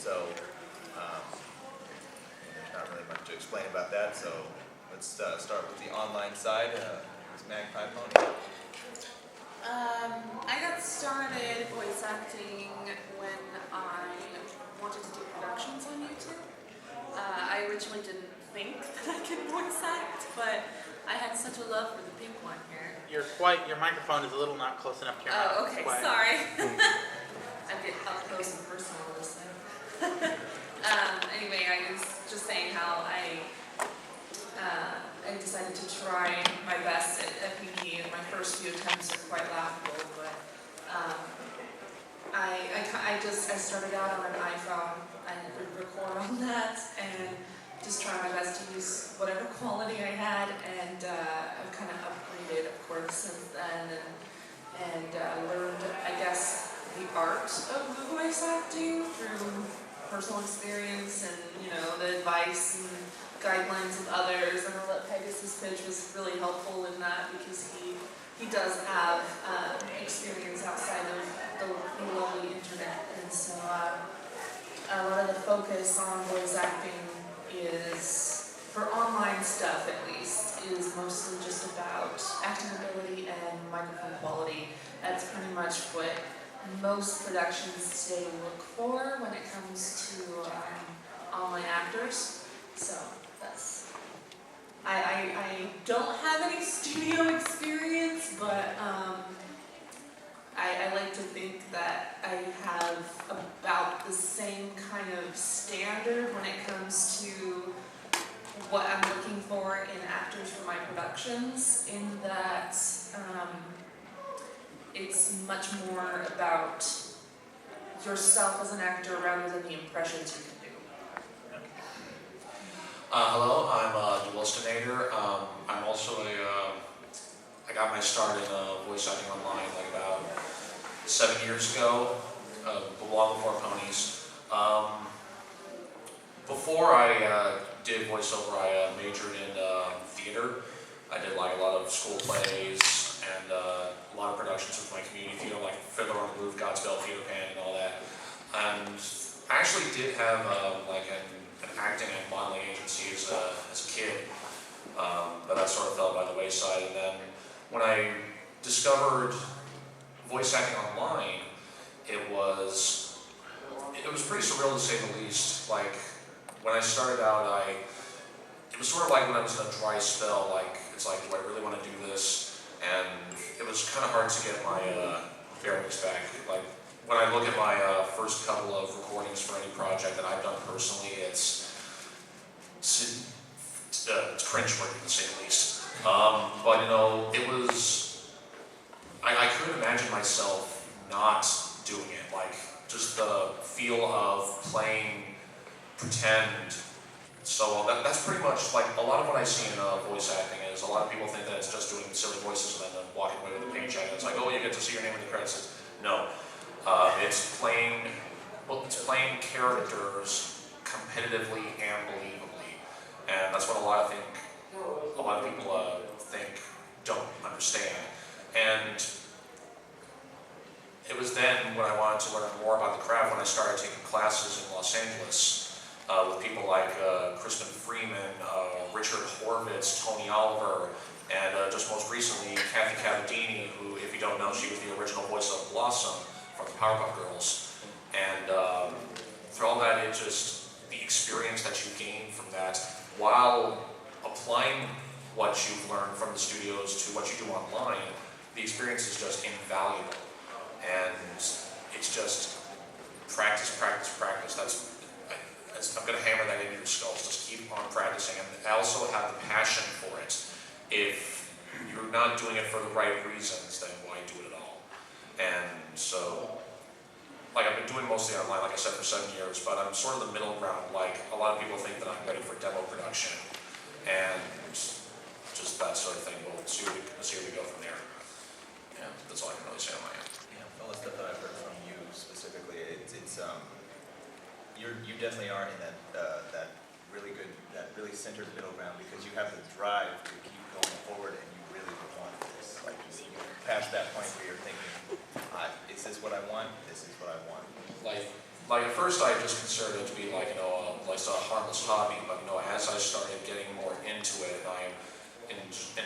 So there's not really much to explain about that. So let's start with the online side. It's Magpiepony. I got started voice acting when I wanted to do productions on YouTube. I originally didn't think that I could voice act, but I had such a love for the pink one here. Your microphone is a little not close enough to your mouth. Oh, okay, sorry. I get up close and personal this time. Anyway, I was just saying how I decided to try my best at Pinky, and my first few attempts are quite laughable, but I started out on an iPhone. I would record on that and just try my best to use whatever quality I had, and I've kind of upgraded, of course, since then, and learned, I guess, the art of the voice acting through personal experience and, the advice and guidelines of others. And I know that Pegasus Pitch was really helpful in that because he does have experience outside of the lovely internet, and so a lot of the focus on voice acting is, for online stuff at least, is mostly just about acting ability and microphone quality. That's pretty much what most productions today look for when it comes to online actors. So that's, I don't have any studio experience, but I like to think that I have about the same kind of standard when it comes to what I'm looking for in actors for my productions, in that it's much more about yourself as an actor rather than the impressions you can do. Hello, I'm DaWillstanator. I'm also I got my start in voice acting online like about 7 years ago, long before ponies. Before I did voiceover, I majored in theater. I did like a lot of school plays and a lot of productions with my community theater, like Fiddler on the Roof, Godspell, Peter Pan, and all that. And I actually did have like an acting and modeling agency as a kid, but that sort of fell by the wayside. And then when I discovered voice acting online, it was pretty surreal to say the least. Like when I started out, it was sort of like when I was in a dry spell. Like it's like, do I really want to do this? And it was kind of hard to get my bearings back. Like when I look at my first couple of recordings for any project that I've done personally, it's cringeworthy to say the least. But it was, I couldn't imagine myself not doing it. Like just the feel of playing pretend. So that's pretty much like a lot of what I see in voice acting is a lot of people think that it's just doing silly voices and then walking away with a paycheck. And it's like, oh, you get to see your name in the credits. No, it's playing characters competitively and believably, and that's what a lot of people don't understand. And it was then when I wanted to learn more about the craft when I started taking classes in Los Angeles. With people like Kristen Freeman, Richard Horvitz, Tony Oliver, and just most recently Kathy Cavadini, who, if you don't know, she was the original voice of Blossom from the Powerpuff Girls. And through all that, it just, the experience that you gain from that, while applying what you've learned from the studios to what you do online, the experience is just invaluable. And it's just practice, practice, practice. I'm going to hammer that into your skulls. Just keep on practicing. And I also have the passion for it. If you're not doing it for the right reasons, then why do it at all? And so, like I've been doing mostly online, like I said, for 7 years, but I'm sort of the middle ground. Like a lot of people think that I'm ready for demo production, and just that sort of thing. We'll see where we go from there. Yeah, that's all I can really say on my end. Yeah, all the stuff that I've heard from you specifically, you definitely are in that really centered middle ground, because you have the drive to keep going forward and you really want this. Like you're past that point where you're thinking, is this what I want? This is what I want. Like like at first I just considered it to be like, like a harmless hobby, but as I started getting more into it, I'm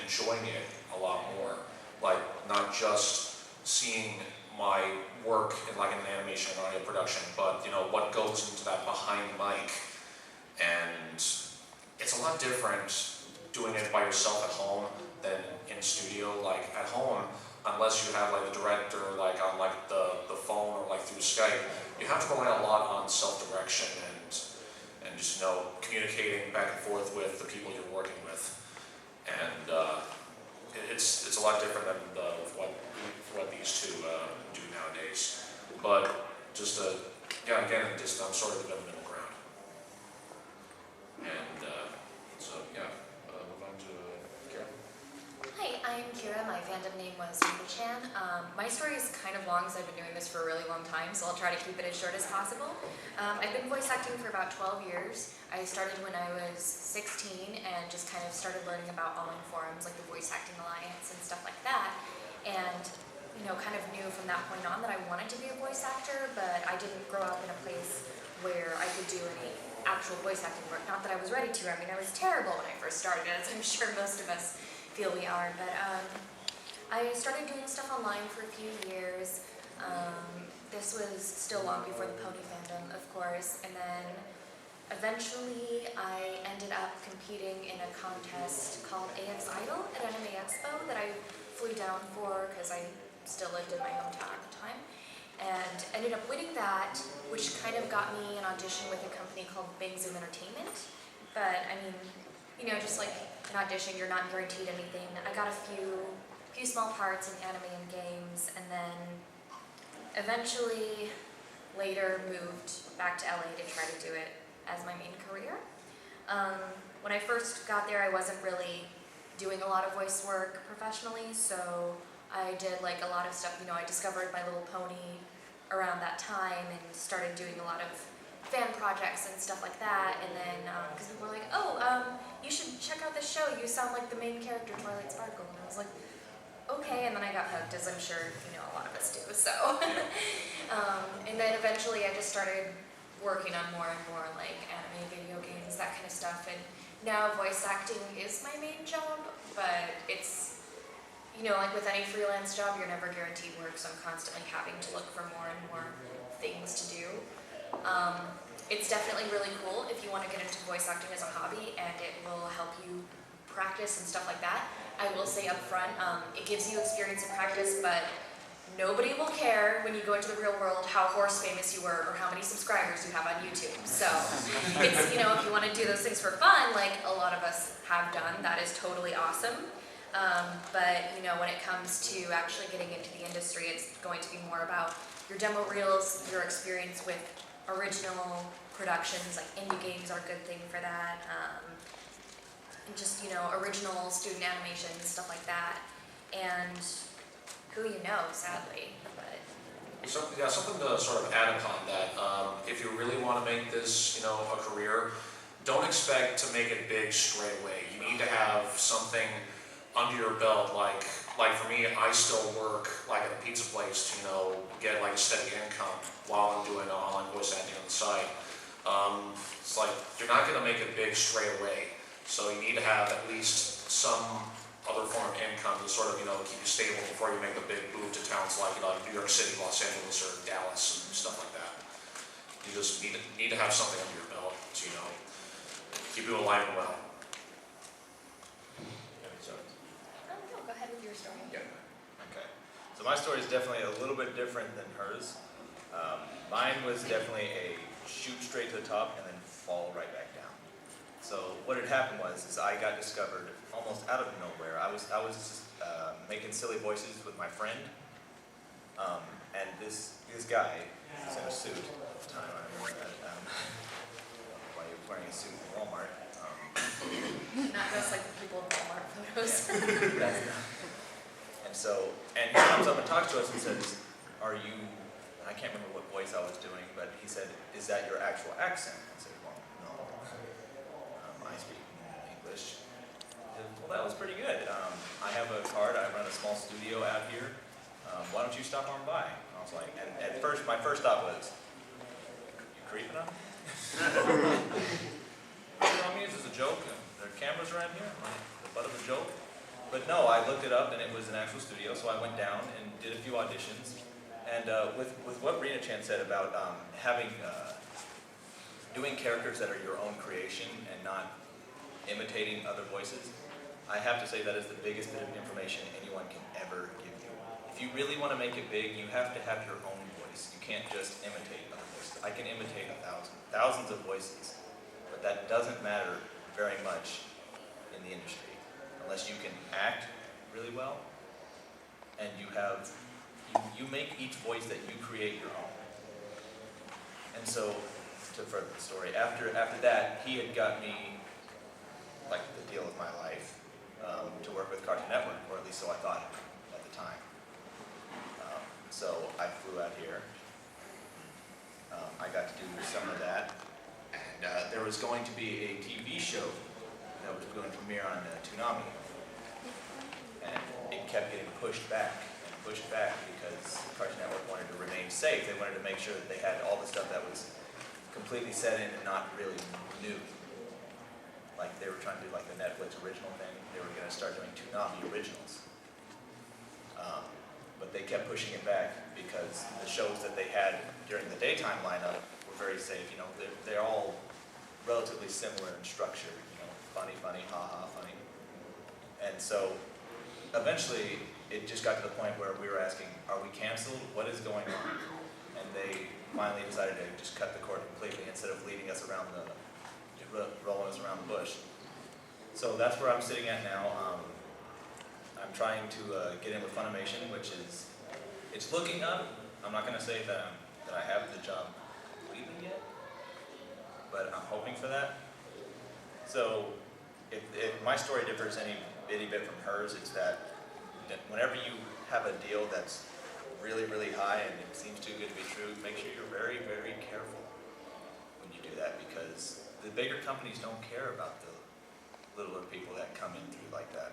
enjoying it a lot more. Like not just seeing my work in like an animation and audio production, but what goes into that behind the mic. And it's a lot different doing it by yourself at home than in studio. Like at home, unless you have like the director like on like the phone or like through Skype, you have to rely a lot on self-direction and just communicating back and forth with the people you're working with. And it's a lot different than what these two do nowadays. But just again, I'm sort of in the middle ground. And move on to Kira. Hi, I'm Kira. My fandom name was Rina-Chan. My story is kind of long, so I've been doing this for a really long time, so I'll try to keep it as short as possible. I've been voice acting for about 12 years. I started when I was 16 and just kind of started learning about online forums like the Voice Acting Alliance and stuff like that. And kind of knew from that point on that I wanted to be a voice actor, but I didn't grow up in a place where I could do any actual voice acting work. Not that I was ready to. I mean, I was terrible when I first started, as I'm sure most of us feel we are. But I started doing stuff online for a few years. This was still long before the pony fandom, of course, and then eventually I ended up competing in a contest called AX Idol at Anime Expo that I flew down for because I still lived in my hometown at the time, and ended up winning that, which kind of got me an audition with a company called Big Zoom Entertainment. But I mean, just like an audition, you're not guaranteed anything. I got a few small parts in anime and games, and then eventually later moved back to LA to try to do it as my main career. When I first got there, I wasn't really doing a lot of voice work professionally, so I did like a lot of stuff. I discovered My Little Pony around that time and started doing a lot of fan projects and stuff like that. And then, because people were like, you should check out this show. You sound like the main character, Twilight Sparkle. And I was like, okay. And then I got hooked, as I'm sure a lot of us do. So, and then eventually I just started working on more and more like anime, video games, that kind of stuff. And now voice acting is my main job, but it's like with any freelance job, you're never guaranteed work, so I'm constantly having to look for more and more things to do. It's definitely really cool if you want to get into voice acting as a hobby, and it will help you practice and stuff like that. I will say up front, it gives you experience and practice, but nobody will care when you go into the real world how horse famous you were or how many subscribers you have on YouTube. So it's, if you want to do those things for fun, like a lot of us have done, that is totally awesome. But when it comes to actually getting into the industry, it's going to be more about your demo reels, your experience with original productions, like indie games are a good thing for that, and just, original student animations, stuff like that, and who sadly, but. Something to sort of add upon that, if you really want to make this, a career, don't expect to make it big straight away. You need to have something under your belt, like for me, I still work like at a pizza place to get like a steady income while I'm doing online voice acting on the side. It's like you're not going to make it big straight away, so you need to have at least some other form of income to sort of keep you stable before you make the big move to towns like New York City, Los Angeles, or Dallas and stuff like that. You just need to have something under your belt to keep you alive and well. No, go ahead with your story. Yeah. Okay. So my story is definitely a little bit different than hers. Mine was definitely a shoot straight to the top and then fall right back down. So what had happened was I got discovered almost out of nowhere. I was just making silly voices with my friend, and this guy was in a suit at the time. I remember that. While you're wearing a suit in Walmart. Not just like the people in Walmart photos. And he comes up and talks to us and says, I can't remember what voice I was doing, but he said, is that your actual accent? I said, well, no, I speak English. He said, well, that was pretty good. I have a card, I run a small studio out here. Why don't you stop on by? And I was like, and at first, my first thought was, creeping on me? Creeping on me? Is this a joke? There are cameras around here? Am I the butt of a joke? But no, I looked it up and it was an actual studio, so I went down and did a few auditions. And with what Rina-Chan said about doing characters that are your own creation and not imitating other voices, I have to say that is the biggest bit of information anyone can ever give you. If you really want to make it big, you have to have your own voice. You can't just imitate other voices. I can imitate thousands of voices, but that doesn't matter very much in the industry unless you can act really well and you make each voice that you create your own. And so, to further the story, after that, he had got me like the deal of my life to work with Cartoon Network, or at least so I thought at the time. So I flew out here. I got to do some of that, and there was going to be a TV show that was going to premiere on Toonami, and it kept getting pushed back because Cartoon Network wanted to remain safe. They wanted to make sure that they had all the stuff that was completely set in and not really new. Like they were trying to do like the Netflix original thing. They were going to start doing Toonami originals. But they kept pushing it back because the shows that they had during the daytime lineup were very safe. You know, they're all relatively similar in structure. You know, funny, ha-ha, funny. And so eventually it just got to the point where we were asking, are we canceled? What is going on? And they finally decided to just cut the cord completely instead of leading us around rolling us around the bush. So that's where I'm sitting at now. I'm trying to get in with Funimation, which is, it's looking up. I'm not going to say that I have the job completely yet, but I'm hoping for that. So if my story differs any bitty bit from hers, it's that whenever you have a deal that's really, really high and it seems too good to be true, make sure you're very, very careful when you do that, because the bigger companies don't care about the littler people that come in through like that.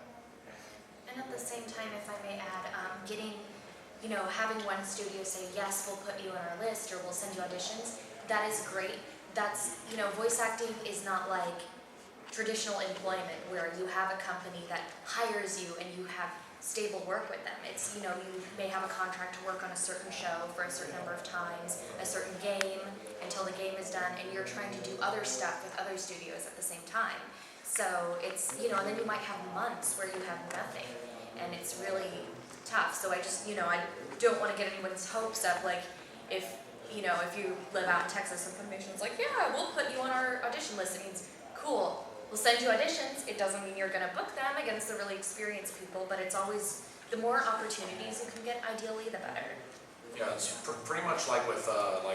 And at the same time, if I may add, having one studio say, yes, we'll put you on our list or we'll send you auditions, that is great. That's, voice acting is not like traditional employment where you have a company that hires you and you have stable work with them. It's, you may have a contract to work on a certain show for a certain number of times, a certain game, until the game is done, and you're trying to do other stuff with other studios at the same time. So it's, and then you might have months where you have nothing, and it's really tough. So I just, I don't want to get anyone's hopes up, like, if you live out in Texas and Funimation's like, yeah, we'll put you on our audition list, it means, cool, we'll send you auditions. It doesn't mean you're going to book them against the really experienced people, but it's always, the more opportunities you can get, ideally, the better. Yeah, it's pretty much like with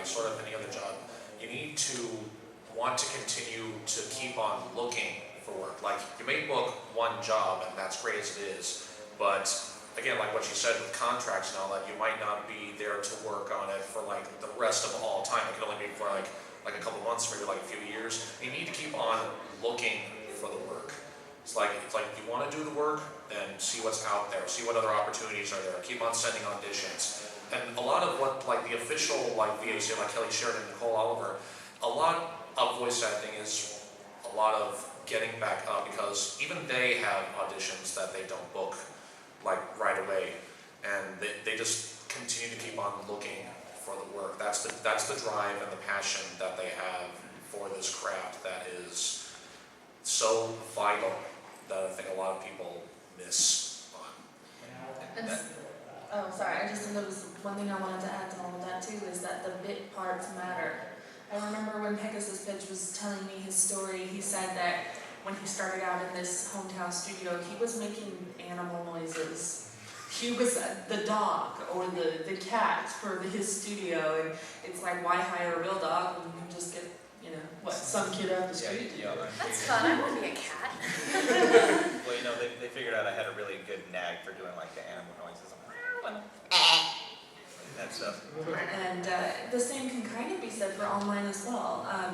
sort of any other job. You need to want to continue to keep on looking for work. Like, you may book one job, and that's great as it is, but again, like what you said with contracts and all that, you might not be there to work on it for like the rest of all time. It can only be for like a couple months, maybe like a few years. You need to keep on looking for the work. It's like you want to do the work, then see what's out there, see what other opportunities are there. Keep on sending auditions. And a lot of what the official VAC, like Kelly Sheridan and Nicole Oliver, a lot of voice acting is a lot of getting back up, because even they have auditions that they don't book right away, and they just continue to keep on looking for the work. That's the drive and the passion that they have for this craft that is so vital that I think a lot of people miss on. I just think there was one thing I wanted to add to all of that too, is that the bit parts matter. I remember when Pegasus Pitch was telling me his story, he said that when he started out in this hometown studio, he was making animal noises. He was the dog or the cat for his studio, and it's like, why hire a real dog when you can just get, some kid off the street? Yeah, That's fun, I want to be a cat. Well, they figured out I had a really good knack for doing like the animal noises. That stuff. And the same can kind of be said for online as well. I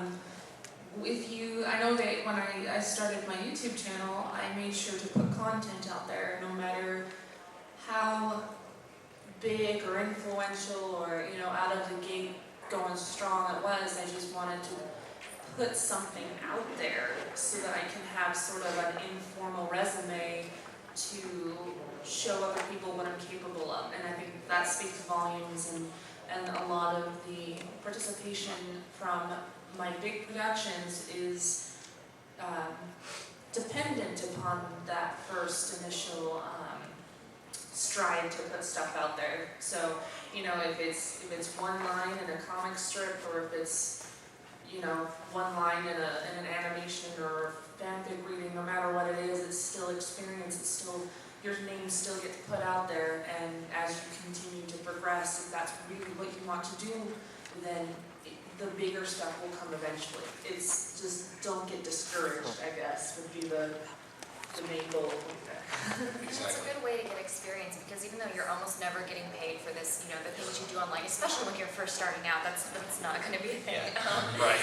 know that when I started my YouTube channel, I made sure to put content out there, no matter how big or influential or out of the gate going strong it was. I just wanted to put something out there so that I can have sort of an informal resume to show other people what I'm capable of. And I think that speaks volumes, and a lot of the participation from my big productions is dependent upon that first initial stride to put stuff out there. So, you know, if it's one line in a comic strip, or if it's, you know, one line in an animation or fanfic reading, no matter what it is, it's still experience, it's still, your name still gets put out there, and as you continue to progress, if that's really what you want to do, then the bigger stuff will come eventually. It's just, don't get discouraged, I guess, would be the main goal. It's a good way to get experience, because even though you're almost never getting paid for this, you know, the things you do online, especially when you're first starting out, that's not going to be a thing. Yeah. Right.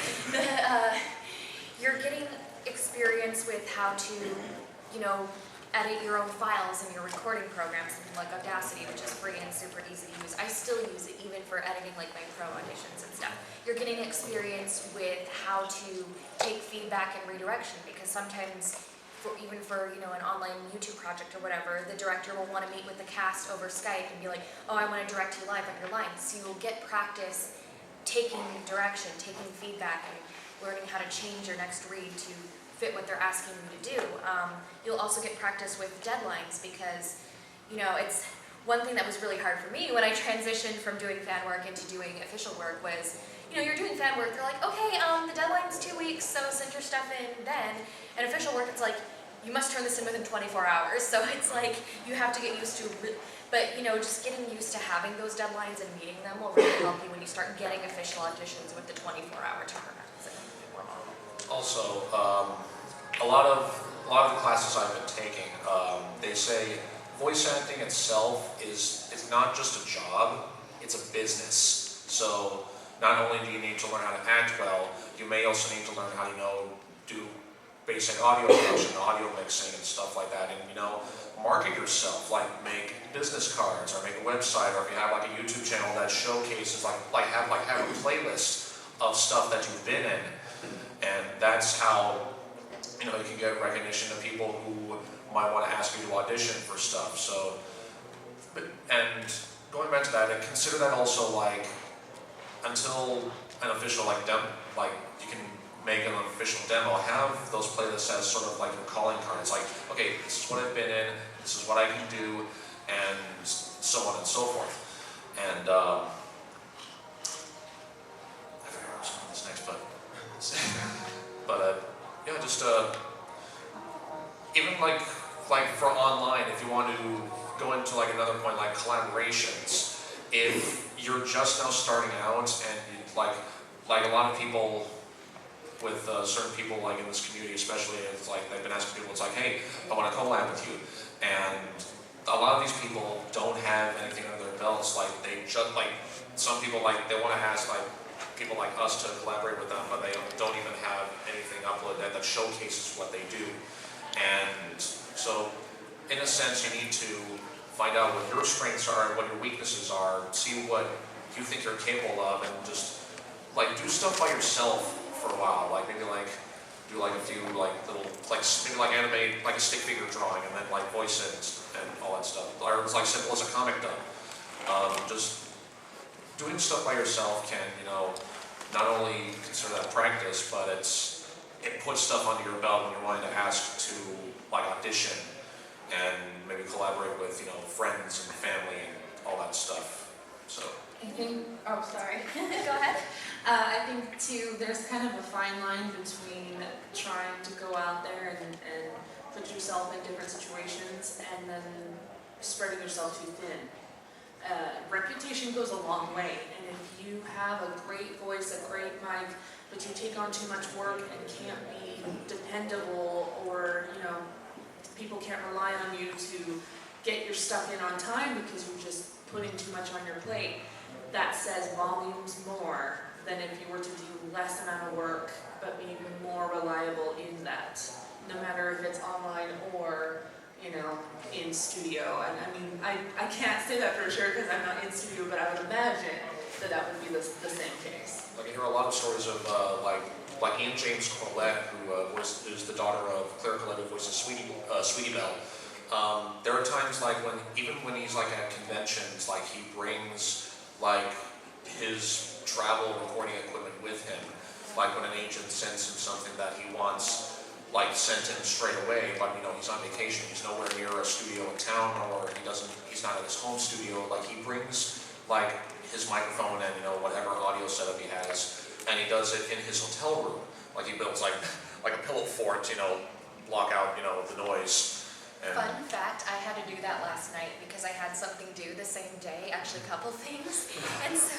You're getting experience with how to, you know, edit your own files in your recording program, something like Audacity, which is free and super easy to use. I still use it even for editing like my pro auditions and stuff. You're getting experience with how to take feedback and redirection, because sometimes even for, you know, an online YouTube project or whatever, the director will want to meet with the cast over Skype and be like, oh, I want to direct you live on your lines. So you'll get practice taking direction, taking feedback, and learning how to change your next read to fit what they're asking you to do. You'll also get practice with deadlines, because, you know, it's one thing that was really hard for me when I transitioned from doing fan work into doing official work was, you know, you're doing fan work, they're like, okay, the deadline's 2 weeks, so send your stuff in then. And official work, it's like, you must turn this in within 24 hours. So it's like, you have to get used to, but, you know, just getting used to having those deadlines and meeting them will really help you when you start getting official auditions with the 24-hour turnarounds. Also, a lot of the classes I've been taking, they say voice acting itself is not just a job, it's a business. So not only do you need to learn how to act well, you may also need to learn how to, you know, do basic audio production, audio mixing and stuff like that, and, you know, market yourself, like make business cards or make a website, or if you have like a YouTube channel that showcases have a playlist of stuff that you've been in, and that's how, you know, you can get recognition to people who might want to ask you to audition for stuff. So, and going back to that, and consider that also, like, until an official you can make an official demo, have those playlists as sort of like your calling cards. Like, okay, this is what I've been in, this is what I can do, and so on and so forth. And I forgot where I was going with this next, but yeah, just even like for online, if you want to go into like another point, like collaborations, if you're just now starting out and you, like a lot of people with certain people like in this community especially, it's like they've been asking people, it's like, hey, I want to collab with you, and a lot of these people don't have anything under their belts. Like they just some people they want to ask people like us to collaborate with them, but they don't even have anything uploaded that showcases what they do. And so in a sense you need to find out what your strengths are and what your weaknesses are, see what you think you're capable of, and just do stuff by yourself for a while, maybe do a few little maybe animate a stick figure drawing and then voice it and all that stuff, or it's simple as a comic dub. Just doing stuff by yourself can, not only consider that practice, but it puts stuff under your belt when you're wanting to ask to audition and maybe collaborate with friends and family and all that stuff. So I think, oh sorry. Go ahead. I think too, there's kind of a fine line between trying to go out there and put yourself in different situations and then spreading yourself too thin. Reputation goes a long way, and if you have a great voice, a great mic, but you take on too much work and can't be dependable, or people can't rely on you to get your stuff in on time because you're just putting too much on your plate, that says volumes more than if you were to do less amount of work but be more reliable in that, no matter if it's online or in studio. And I mean, I can't say that for sure because I'm not in studio, but I would imagine that would be the same case. Like I hear a lot of stories of like Ian James Corlett, who's the daughter of Claire Collette, who voices Sweetie Belle. There are times like even when he's like at conventions, like he brings like his travel recording equipment with him. Like when an agent sends him something that he wants, like sent him straight away, but you know he's on vacation, he's nowhere near a studio in town, or he's not at his home studio. Like he brings like his microphone and you know whatever audio setup he has, and he does it in his hotel room. Like he builds like a pillow fort, you know, block out you know the noise. And Fun fact, I had to do that last night because I had something due the same day, actually a couple things. And so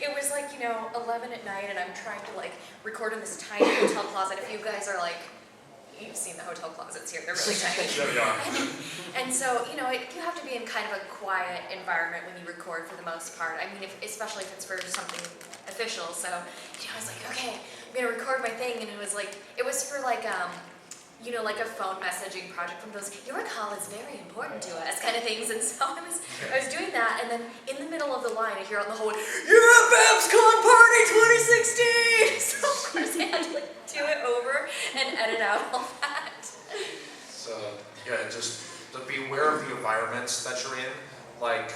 it was like, you know, 11 at night and I'm trying to like record in this tiny hotel closet. If you guys are like, you've seen the hotel closets here, they're really tiny. There we are. And so, you know, you have to be in kind of a quiet environment when you record for the most part. I mean, especially if it's for something official. So, you know, I was like, okay, I'm gonna record my thing. And it was for like, you know, like a phone messaging project from those, your call is very important to us kind of things. And so I was doing that, and then in the middle of the line, I hear on the whole, you're at BabsCon Party 2016! So of course I had to like do it over and edit out all that. So yeah, just to be aware of the environments that you're in. Like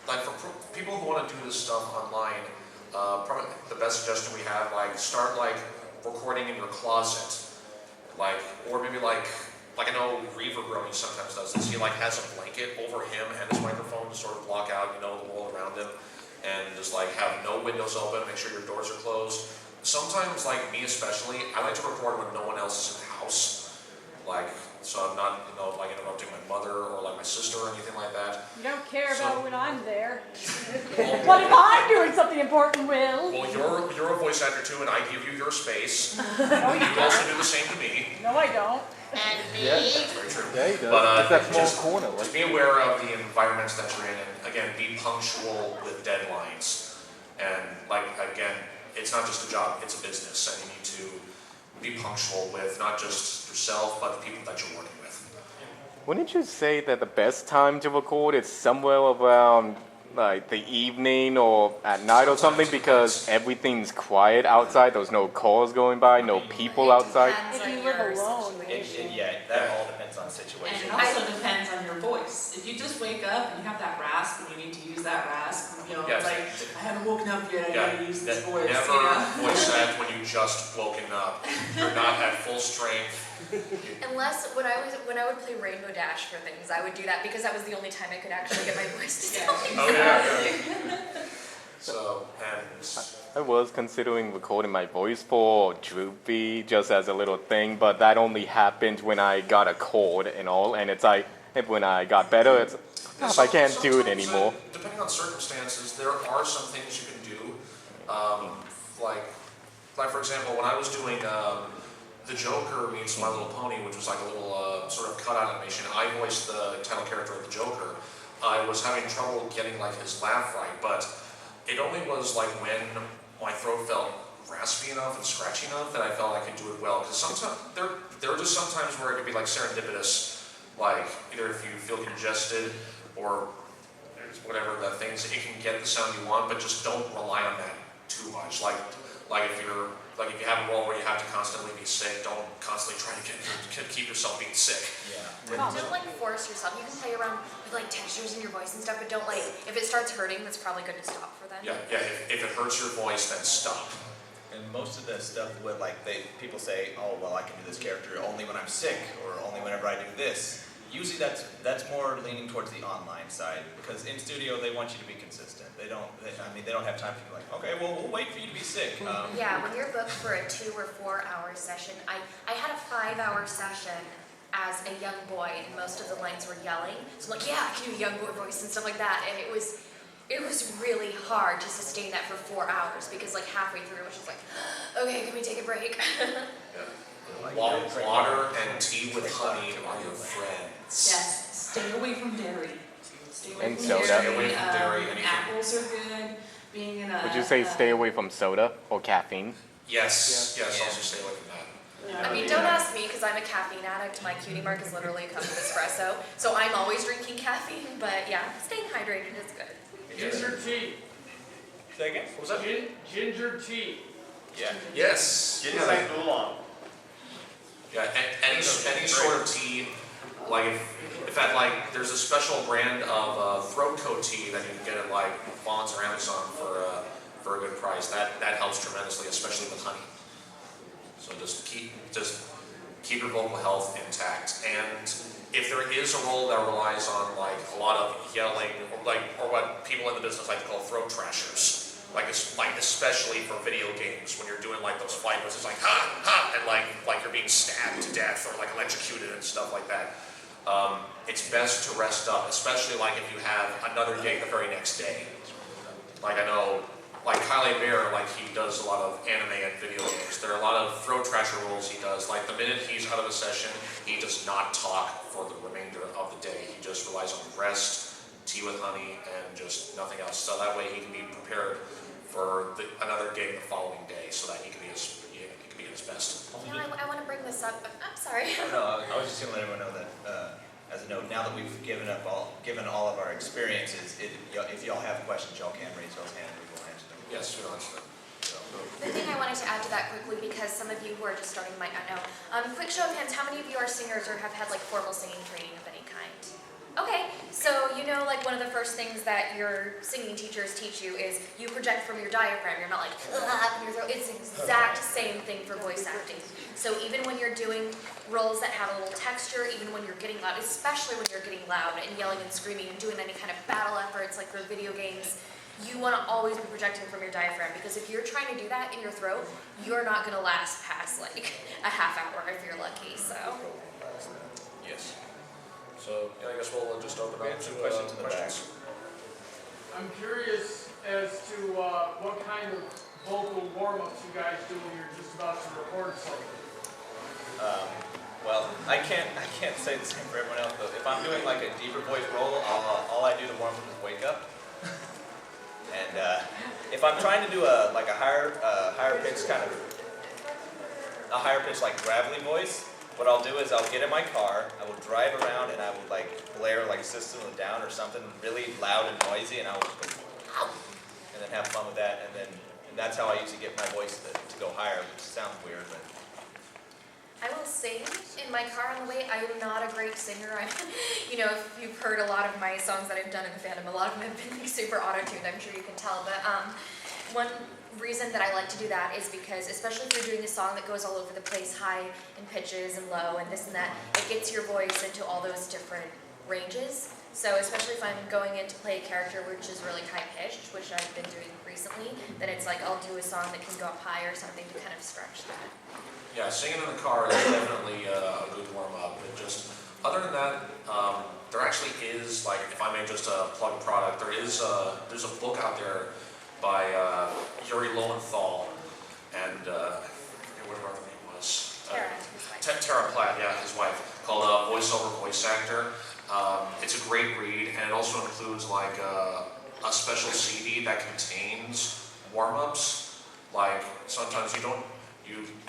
for people who want to do this stuff online, probably the best suggestion we have, like start like recording in your closet. Like, or maybe like I know Reverb Brony sometimes does this. He like has a blanket over him and his microphone to sort of block out, you know, the wall around him, and just like have no windows open, make sure your doors are closed. Sometimes, like me especially, I like to record when no one else is in the house. Like, so I'm not, you know, like interrupting my mother or like my sister or anything like that. You don't care about when I'm there. Well, What if I'm doing something important, Will? well, you're a voice actor too, and I give you your space. No, you You also do the same to me. No, I don't. And me. That's very true. Yeah, he does. But It's that small just, corner. just be aware of the environments that you're in, and again, be punctual with deadlines. And like again, it's not just a job; it's a business, and you need to be punctual with not just yourself, but the people that you're working with. Wouldn't you say that the best time to record is somewhere around like the evening or at night or something, because everything's quiet outside, there's no cars going by, no people outside? If you live alone, Yeah, that all depends on And situation. it also depends on your voice. If you just wake up and you have that rasp and you need to use that rasp, you know, Yes. it's like, I haven't woken up yet, I Yeah, gotta use this voice, never you know? voice act when you just woken up. You're not at full strength. Unless when I would play Rainbow Dash for things, I would do that because that was the only time I could actually get my voice to sound. Oh yeah. So and I was considering recording my voice for Droopy just as a little thing, but that only happened when I got a cold and all, and it's like, when I got better, it's, I can't do it sometimes, anymore. Depending on circumstances, there are some things you can do. Like for example, when I was doing The Joker Meets My Little Pony, which was like a little sort of cutout animation, I voiced the title character of the Joker. I was having trouble getting like his laugh right, but it only was like when my throat felt raspy enough and scratchy enough that I felt I could do it well. Because sometimes there are just some times where it could be like serendipitous, like either if you feel congested or whatever the things, it can get the sound you want, but just don't rely on that too much. Like if you have a role where you have to constantly be sick, don't constantly try to keep yourself being sick. Yeah. Don't like force yourself. You can play around with like textures in your voice and stuff, but don't like, if it starts hurting, that's probably good to stop for then. Yeah. If it hurts your voice, then stop. And most of the stuff with like people say, oh well, I can do this character only when I'm sick or only whenever I do this. Usually that's more leaning towards the online side, because in studio they want you to be consistent. They don't have time to be like, okay, well we'll wait for you to be sick. Yeah, when you're booked for a 2 or 4 hour session, I had a 5-hour session as a young boy, and most of the lines were yelling. So I'm like, yeah, I can do a young boy voice and stuff like that, and it was really hard to sustain that for 4 hours, because like halfway through it was just like, okay, can we take a break? Water and tea with honey are your friends. Yes, stay away from dairy. Stay away And from soda. dairy. Stay away from dairy, anything. Apples are good. Being in a. Would you say stay away from soda or caffeine? Yes, also stay away from that. I mean, don't ask me, because I'm a caffeine addict. My cutie mark is literally a cup of espresso, so I'm always drinking caffeine, but yeah, staying hydrated is good. Yes. Say again? What was that? Ginger tea. Yeah. Yes. Ginger like oolong. Yeah, any sort of tea, like if at like there's a special brand of throat coat tea that you can get at like Vaughn's or Amazon for a good price. That helps tremendously, especially with honey. So just keep your vocal health intact. And if there is a role that relies on like a lot of yelling or what people in the business like to call throat trashers. Like especially for video games when you're doing like those fight moves, it's like ha ha, and like you're being stabbed to death or like electrocuted and stuff like that. It's best to rest up, especially like if you have another gig the very next day. Like I know, like Kylie Bear, like he does a lot of anime and video games. There are a lot of throat trasher rules he does. Like the minute he's out of a session, he does not talk for the remainder of the day. He just relies on rest, tea with honey, and just nothing else. So that way he can be prepared for another gig the following day, so that he can be at his best. You know, I want to bring this up, but I'm sorry. No, I was just gonna let everyone know that, as a note, now that we've given all of our experiences, if y'all have questions, y'all can raise y'all's hand and we will answer them. Yes, we answer them. The thing I wanted to add to that quickly, because some of you who are just starting might not know. Quick show of hands, how many of you are singers or have had like formal singing training of any kind? Okay, so you know like one of the first things that your singing teachers teach you is you project from your diaphragm. You're not like, in your throat. It's the exact same thing for voice acting. So even when you're doing roles that have a little texture, even when you're getting loud, especially when you're getting loud and yelling and screaming and doing any kind of battle efforts like for video games, you want to always be projecting from your diaphragm, because if you're trying to do that in your throat, you're not going to last past like a half hour if you're lucky, so. Yes. So yeah, I guess we'll just open up to questions in the back. questions. I'm curious as to what kind of vocal warm-ups you guys do when you're just about to record something. Well, I can't say the same for everyone else, but if I'm doing like a deeper voice role, all I do to warm up is wake up. And if I'm trying to do a higher pitch like gravelly voice, what I'll do is I'll get in my car, I will drive around, and I will like blare like System of a Down or something really loud and noisy, and I will just go, ow, and then have fun with that, and that's how I usually get my voice to go higher, which sounds weird, but. I will sing in my car on the way. I am not a great singer. You know, if you've heard a lot of my songs that I've done in the fandom, a lot of them have been like super auto-tuned, I'm sure you can tell, but one reason that I like to do that is because, especially if you're doing a song that goes all over the place, high in pitches and low and this and that, it gets your voice into all those different ranges. So especially if I'm going in to play a character which is really high-pitched, which I've been doing recently, then it's like I'll do a song that can go up high or something to kind of stretch that. Yeah, singing in the car is definitely a good warm-up. And just other than that, there actually is, like, if I may just plug a product, there's a book out there by Yuri Lowenthal and I forget what her name was. Tara, his wife. Tara Platt, yeah, his wife, called Voiceover Voice Actor. It's a great read, and it also includes like a special CD that contains warm-ups. Like sometimes you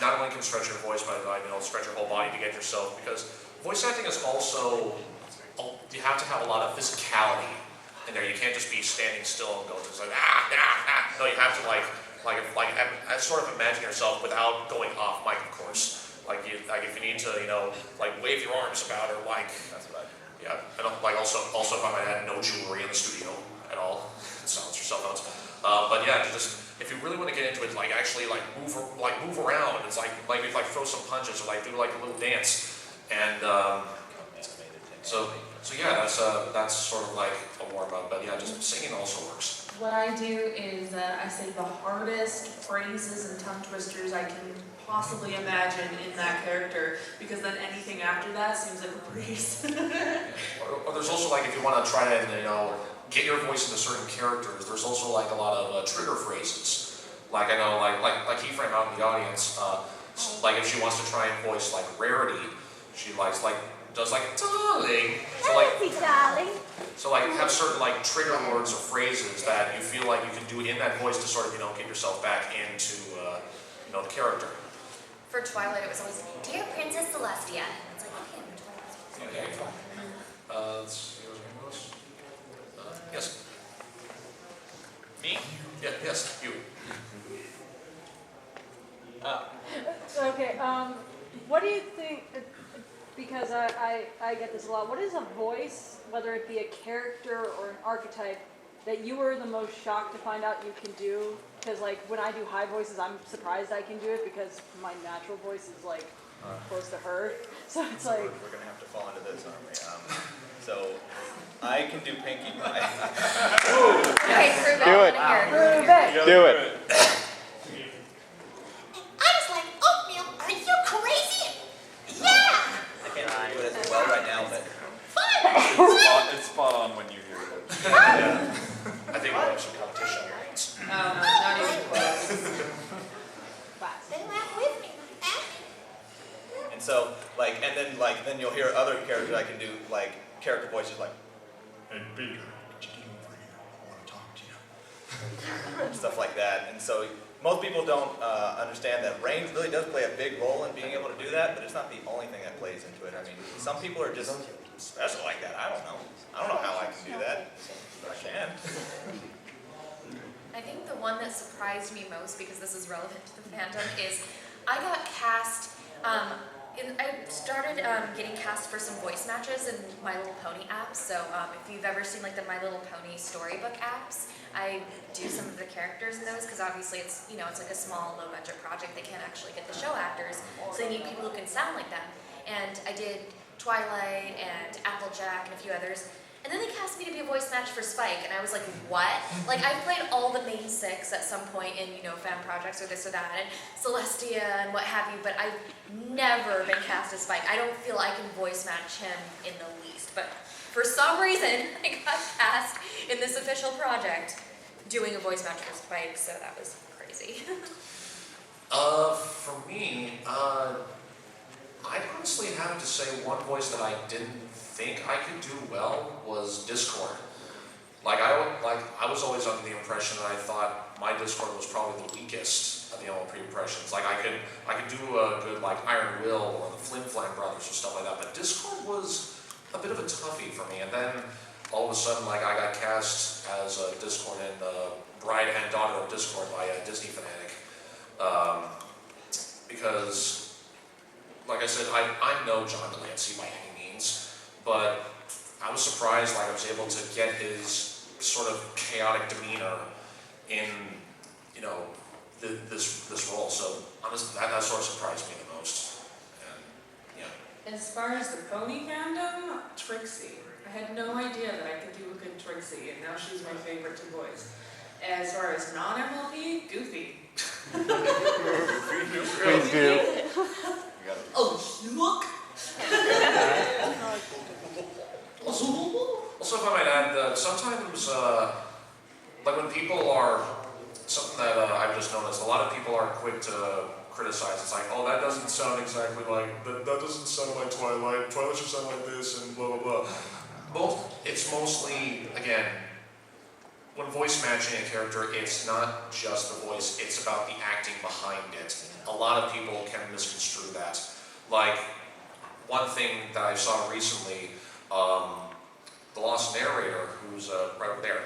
not only can stretch your voice, but stretch your whole body to get yourself, because voice acting is also, you have to have a lot of physicality in there. You can't just be standing still and go just like No, you have to sort of imagine yourself without going off mic, of course. Like if you need to, like wave your arms about, or like, That's what I do. yeah, and like also if I might add no jewelry in the studio at all, silence your cell phones. But yeah, just if you really want to get into it, like actually move around. It's like maybe throw some punches or like do like a little dance, and so yeah, that's sort of like a warm up. But yeah, just singing also works. What I do is I say the hardest phrases and tongue twisters I can possibly imagine in that character, because then anything after that seems like a breeze. Or there's also like if you want to try to get your voice into certain characters, there's also like a lot of trigger phrases. Like I know like Keyframe out in the audience, like if she wants to try and voice like Rarity, she does like darling. So like have certain like trigger words or phrases that you feel like you can do in that voice to sort of get yourself back into the character. For Twilight, it was always, Dear Princess Celestia. And it's like, okay, I'm Twilight. Okay. Let's see, what's your name was? Yes. Me? Yeah, yes. because I get this a lot. What is a voice, whether it be a character or an archetype, that you were the most shocked to find out you can do? Because like when I do high voices, I'm surprised I can do it because my natural voice is like close to her. So it's like we're gonna have to fall into this, aren't we? So I can do Pinkie Pie. Okay, prove it. Do it. I wanna hear it. prove it. Do it. I was like, oatmeal, are you crazy? Yeah! I can't really do it as well right now, but It's spot on when you hear it. I think we'll have some competition here. Not even close. They laugh with me. and so then you'll hear other characters I can do like character voices like, "Hey Peter, could you get over here? I want to talk to you." And stuff like that. And so most people don't understand that range really does play a big role in being able to do that, but it's not the only thing that plays into it. I mean, some people are just special like that. I don't know how I can do that, but I can. I think the one that surprised me most, because this is relevant to the fandom, is I got cast, I started getting cast for some voice matches in My Little Pony apps. So if you've ever seen like the My Little Pony storybook apps, I do some of the characters in those because obviously it's like a small, low budget project. They can't actually get the show actors, so they need people who can sound like them. And I did Twilight and Applejack and a few others. And then they cast me to be a voice match for Spike, and I was like, what? Like, I've played all the main six at some point in, fan projects or this or that, and Celestia and what have you, but I've never been cast as Spike. I don't feel I can voice match him in the least, but for some reason, I got cast in this official project doing a voice match for Spike, so that was crazy. For me, I'd honestly have to say one voice that I didn't think I could do well was Discord. I was always under the impression that I thought my Discord was probably the weakest of the MLP impressions. Like I could do a good like Iron Will or the Flim Flam Brothers or stuff like that, but Discord was a bit of a toughie for me. And then all of a sudden, I got cast as a Discord in Bride and Daughter of Discord by a Disney fanatic. Because, like I said, I'm no John Delancey by any means, but I was surprised I was able to get his sort of chaotic demeanor in, this role. So honestly, that sort of surprised me the most. And, yeah. As far as the pony fandom, Trixie. I had no idea that I could do a good Trixie, and now she's my favorite to voice. As far as non-MLP, Goofy. Please do. Oh, look! Also, if I might add, sometimes, when people are, something that I've just noticed, a lot of people are quick to criticize. It's like, oh, that doesn't sound exactly like, that doesn't sound like Twilight. Twilight should sound like this, and blah, blah, blah. It's mostly, again, when voice matching a character, it's not just the voice, it's about the acting behind it. A lot of people can misconstrue that. Like, one thing that I saw recently, the Lost Narrator, who's right over there,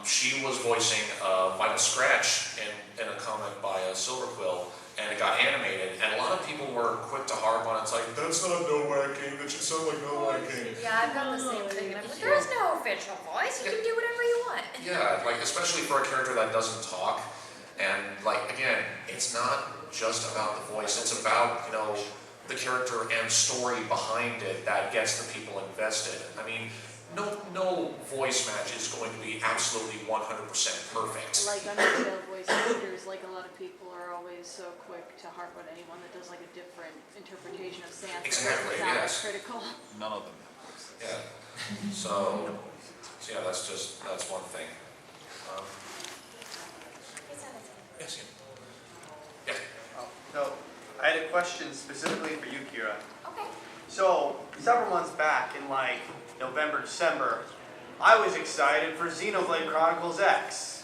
she was voicing Vital Scratch in a comic by Silver Quill, and it got animated, and a lot of people were quick to harp on it. It's like, that's not No King, that should sound like No King. Yeah, I've got the same thing. I'm like, there's no official voice, you can do whatever you want. Yeah, especially for a character that doesn't talk, and again, it's not just about the voice, it's about, the character and story behind it that gets the people invested. I mean, no voice match is going to be absolutely 100% perfect. Like underscale voice actors, a lot of people are always so quick to harp on anyone that does a different interpretation of Sansa. Exactly, Sound yes. critical. None of them. Yeah. So yeah, that's one thing. Yes. Yeah. So, I had a question specifically for you, Kira. Okay. So, several months back in November, December, I was excited for Xenoblade Chronicles X.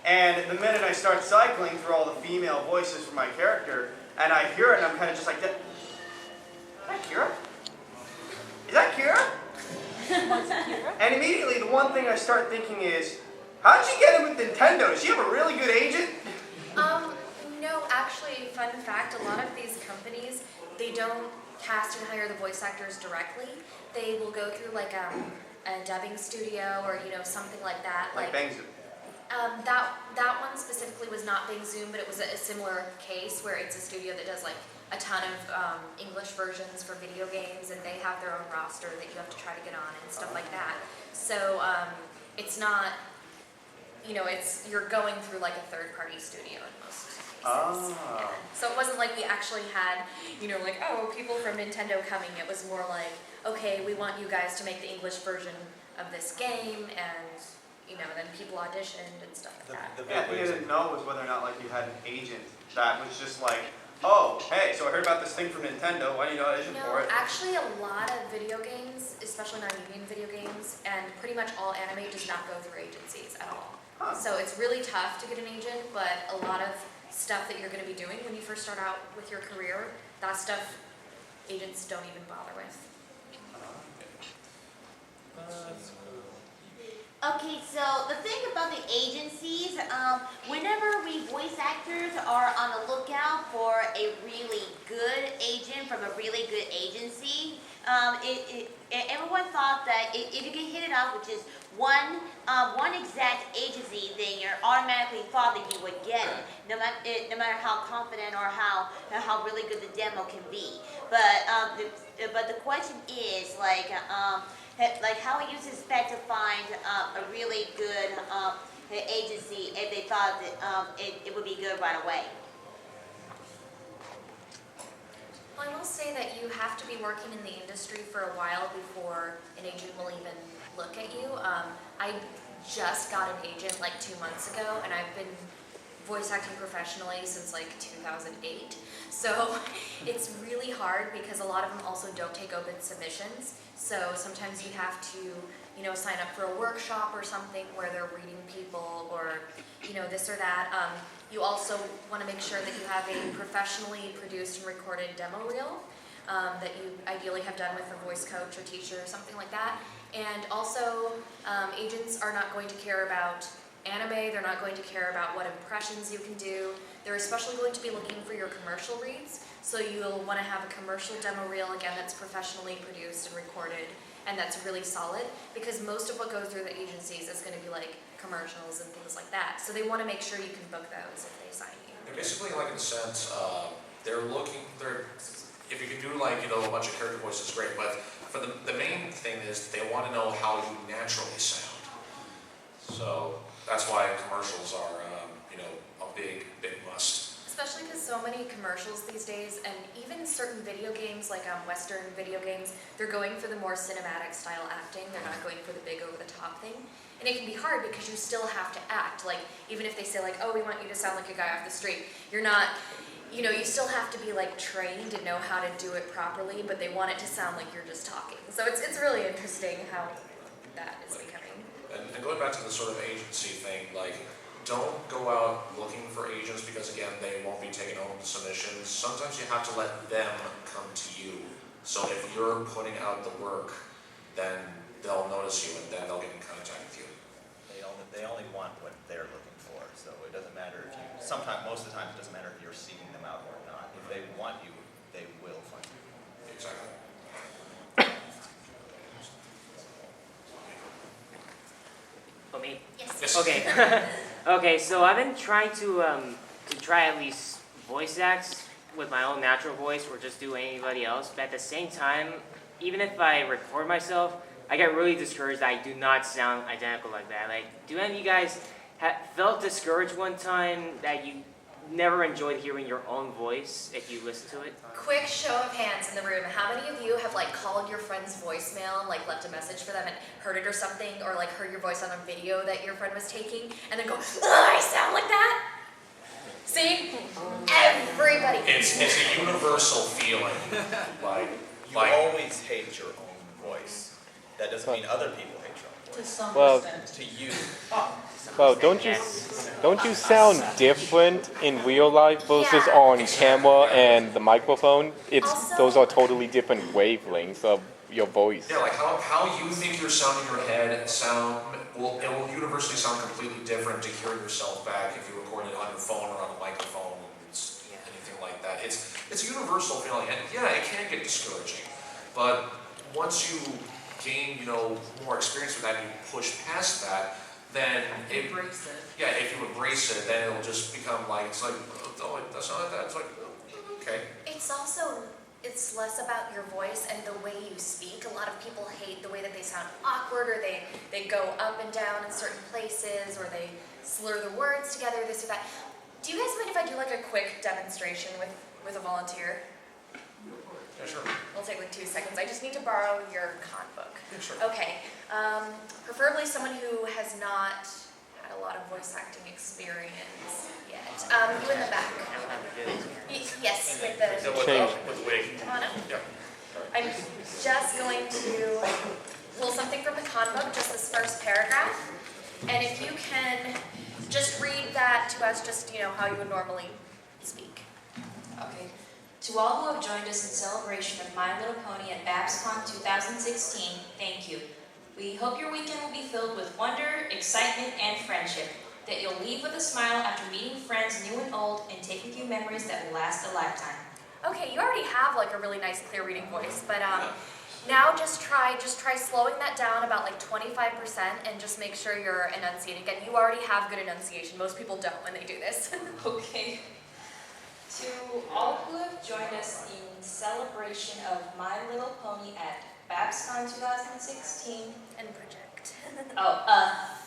And the minute I start cycling through all the female voices for my character, and I hear it, and I'm kind of just like, is that Kira? Is that Kira? And immediately, the one thing I start thinking is, how'd she get in with Nintendo? Does she have a really good agent? No, actually, fun fact, a lot of these companies, they don't cast and hire the voice actors directly, they will go through like a dubbing studio or something like that. Like Bang Zoom. That one specifically was not Bing Zoom, but it was a similar case where it's a studio that does like a ton of English versions for video games, and they have their own roster that you have to try to get on and stuff like that. So it's not, you're going through like a third-party studio in most cases. Yeah. So it wasn't like we actually had, like, oh, people from Nintendo coming. It was more like, okay, we want you guys to make the English version of this game, and then people auditioned and stuff like that. Yeah, the thing I didn't know was whether or not like you had an agent that was just like, oh, hey, so I heard about this thing from Nintendo, why do you know audition for it? Actually a lot of video games, especially non-union video games, and pretty much all anime does not go through agencies at all. Huh. So it's really tough to get an agent, but a lot of stuff that you're going to be doing when you first start out with your career, that stuff agents don't even bother with. Okay, so the thing about the agencies, whenever we voice actors are on the lookout for a really good agent from a really good agency, everyone thought that if you can hit it off with just one exact agency, then you're automatically thought that you would get it, no matter how confident or how really good the demo can be. But the question is like how you suspect to find a really good agency if they thought that it would be good right away. Well, I will say that you have to be working in the industry for a while before an agent will even look at you. I just got an agent like 2 months ago, and I've been voice acting professionally since like 2008. So it's really hard because a lot of them also don't take open submissions. So sometimes you have to, sign up for a workshop or something where they're reading people or, this or that. You also want to make sure that you have a professionally produced and recorded demo reel that you ideally have done with a voice coach or teacher or something like that. And also, agents are not going to care about anime, they're not going to care about what impressions you can do. They're especially going to be looking for your commercial reads, so you'll want to have a commercial demo reel, again, that's professionally produced and recorded, and that's really solid, because most of what goes through the agencies is going to be like commercials and things like that. So they want to make sure you can book those if they sign you. And basically, like in a sense, if you can do like, a bunch of character voices, great, but for the main thing is they want to know how you naturally sound. So that's why commercials are, a big must. Especially because so many commercials these days, and even certain video games, like Western video games, they're going for the more cinematic style acting. They're not going for the big over-the-top thing. And it can be hard because you still have to act. Like, even if they say like, oh, we want you to sound like a guy off the street, you're not, you still have to be like trained and know how to do it properly, but they want it to sound like you're just talking. So it's really interesting how that is becoming. And going back to the sort of agency thing, like, don't go out looking for agents because, again, they won't be taking home submissions. Sometimes you have to let them come to you. So if you're putting out the work, then they'll notice you and then they'll get in contact with you. They only want what they're looking for, so it doesn't matter if you, most of the time it doesn't matter if you're seeking them out or not. If they want you, they will find you. Exactly. For me? Yes. Okay. Okay, so I've been trying to try at least voice acts with my own natural voice or just do anybody else, but at the same time, even if I record myself, I get really discouraged that I do not sound identical like that. Like, do any of you guys felt discouraged one time that you never enjoyed hearing your own voice if you listen to it? Quick show of hands in the room. How many of you have like called your friend's voicemail and like left a message for them and heard it or something, or like heard your voice on a video that your friend was taking and then go, oh, I sound like that? See? Everybody. It's a universal feeling. You always hate your own voice. That doesn't mean other people hate your own voice. To some Well, extent. To you. Well, don't you sound different in real life versus Yeah. on camera and the microphone? Also- Those are totally different wavelengths of your voice. Yeah, like how you think your sound in your head it will universally sound completely different to hear yourself back if you record it on your phone or on a microphone, anything like that. it's a universal feeling, and yeah, it can get discouraging, but once you gain, more experience with that and you push past that, then Embrace it. yeah, if you embrace it, then it'll just become like, it's like, oh, that's not that, it's like, oh, okay. It's less about your voice and the way you speak. A lot of people hate the way that they sound awkward, or they go up and down in certain places, or they slur the words together, this or that. Do you guys mind if I do like a quick demonstration with a volunteer? Yeah, sure. It'll take like 2 seconds. I just need to borrow your con book. Yeah, sure. Okay. Preferably someone who has not had a lot of voice acting experience yet. You in the back. Yes, with the Change. With the wig. Come on up. Yeah. I'm just going to pull something from the con book, just this first paragraph. And if you can just read that to us, just, how you would normally speak. Okay. To all who have joined us in celebration of My Little Pony at BabsCon 2016, thank you. We hope your weekend will be filled with wonder, excitement, and friendship, that you'll leave with a smile after meeting friends new and old and take with you memories that will last a lifetime. Okay, you already have like a really nice clear reading voice, but now just try slowing that down about like 25% and just make sure you're enunciating. Again, you already have good enunciation. Most people don't when they do this. Okay. To all who have joined us in celebration of My Little Pony at BabsCon 2016. And project.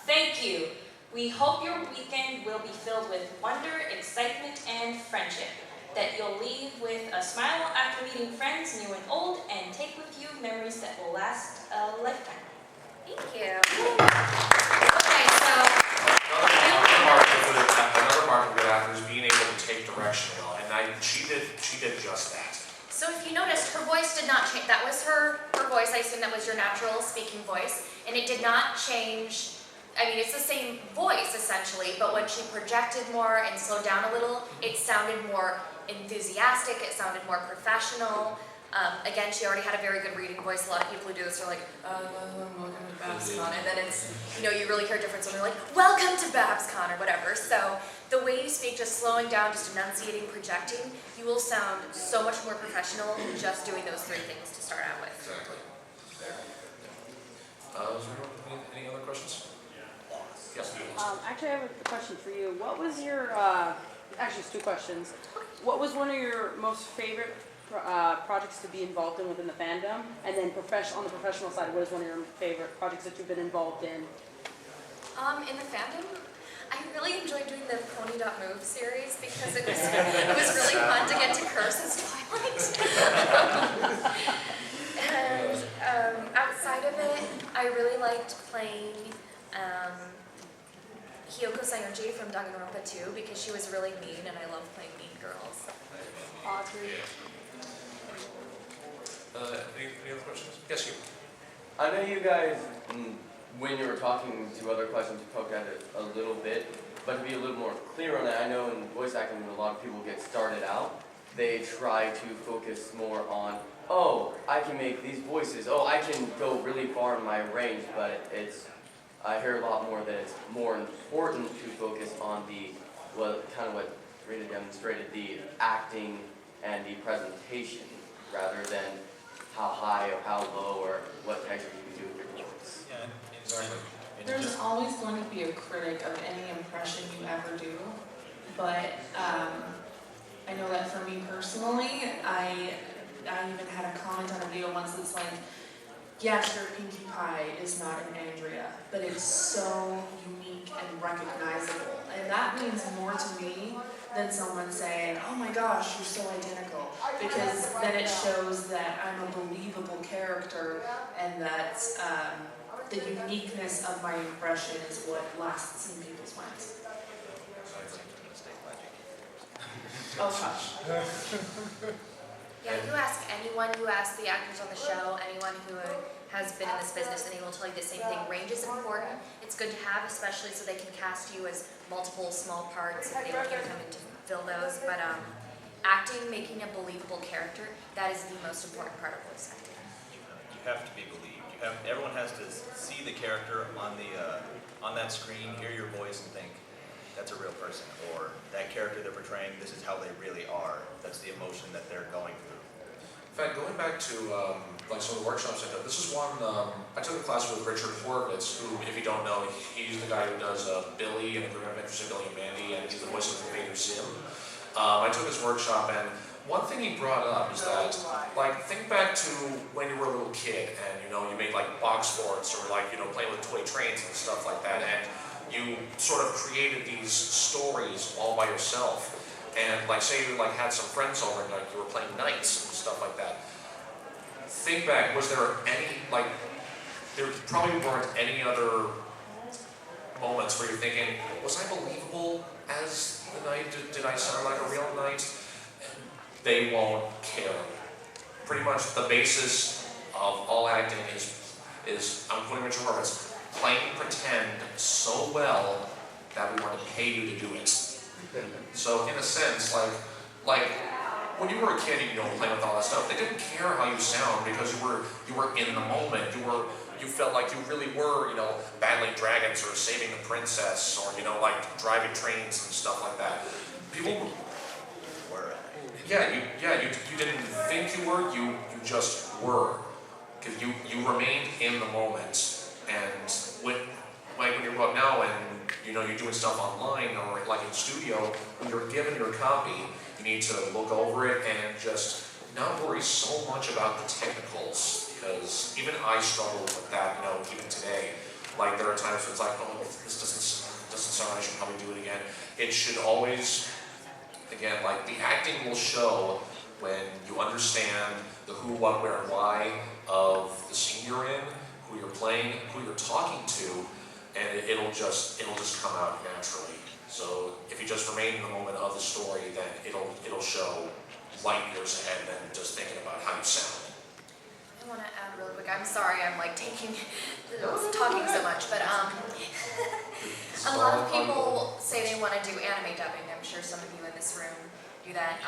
Thank you. We hope your weekend will be filled with wonder, excitement, and friendship. That you'll leave with a smile after meeting friends new and old, and take with you memories that will last a lifetime. Thank you. Okay, so Another mark of good actor is being able to take direction well, and she did just that. So if you noticed, her voice did not change. That was her voice. I assume that was your natural speaking voice. And it did not change. I mean, it's the same voice, essentially, but when she projected more and slowed down a little, it sounded more enthusiastic, it sounded more professional. Again, she already had a very good reading voice. A lot of people who do this are like, welcome to BabsCon. And then it's, you really hear a difference when they're like, welcome to BabsCon or whatever. So the way you speak, just slowing down, just enunciating, projecting, you will sound so much more professional just doing those 3 things to start out with. Exactly. Any other questions? Yes, Actually, I have a question for you. What was your, actually it's 2 questions. What was one of your most favorite projects to be involved in within the fandom? And then on the professional side, what is one of your favorite projects that you've been involved in? In the fandom, I really enjoyed doing the Pony.move series because it was really fun to get to curse as Twilight. And outside of it, I really liked playing Hiyoko Sayonji from Danganronpa 2 because she was really mean and I love playing mean girls. Audrey? any other questions? Yes, you. I know you guys, when you were talking to other questions, you poked at it a little bit, but to be a little more clear on that, I know in voice acting when a lot of people get started out, they try to focus more on, oh, I can make these voices, oh, I can go really far in my range, but I hear a lot more that it's more important to focus on what Rita demonstrated, the acting and the presentation, rather than how high or how low or what texture you can do with your voice. Yeah, exactly. There's always going to be a critic of any impression you ever do, but I know that for me personally, I even had a comment on a video once that's like, yeah, sure, Pinkie Pie is not an Andrea, but it's so unique and recognizable. And that means more to me than someone saying, oh my gosh, you're so identical. Because then it shows that I'm a believable character and that the uniqueness of my impression is what lasts in people's minds. Oh gosh. Yeah, you ask anyone who asks the actors on the show, anyone who has been in this business, and they will tell you the same thing. Range is important. It's good to have, especially so they can cast you as multiple small parts if they can't come in to fill those. But acting, making a believable character, that is the most important part of voice acting. You have to be believed. Everyone has to see the character on that screen, hear your voice, and think, that's a real person, or that character they're portraying, this is how they really are. That's the emotion that they're going through. In fact, going back to like some of the workshops I took, this is one, I took a class with Richard Horvitz, who, if you don't know, he's the guy who does Billy and Agreement of Interest in Billy and Mandy, and he's the voice of Invader Zim. I took his workshop, and one thing he brought up is that, like, think back to when you were a little kid, and, you know, you made, like, box forts, or, like, you know, playing with toy trains and stuff like that, and you sort of created these stories all by yourself. And like, say you like had some friends over and like you were playing knights and stuff like that. Think back, was there any, like, there probably weren't any other moments where you're thinking, was I believable as the knight? Did I sound like a real knight? They won't care. Pretty much the basis of all acting is I'm quoting Richard Horvitz, playing pretend so well that we want to pay you to do it. So in a sense, like when you were a kid and you know playing with all that stuff, they didn't care how you sound because you were in the moment. You felt like you really were, you know, battling dragons or saving the princess or, you know, like driving trains and stuff like that. People were. Yeah, you didn't think you were, you just were. Because you remained in the moment. And when you grow up now and you know you're doing stuff online or like in studio, when you're given your copy, you need to look over it and just not worry so much about the technicals, because even I struggle with that, you know, even today. Like there are times where it's like, oh, this doesn't sound right, I should probably do it again. It should always, again, like the acting will show when you understand the who, what, where, and why of the scene you're in, who you're playing, who you're talking to, and it'll just come out naturally. So if you just remain in the moment of the story, then it'll show light years ahead than just thinking about how you sound. I want to add real quick. I'm sorry, I'm like talking so much, but a lot of people say they want to do anime dubbing. I'm sure some of you in this room do that.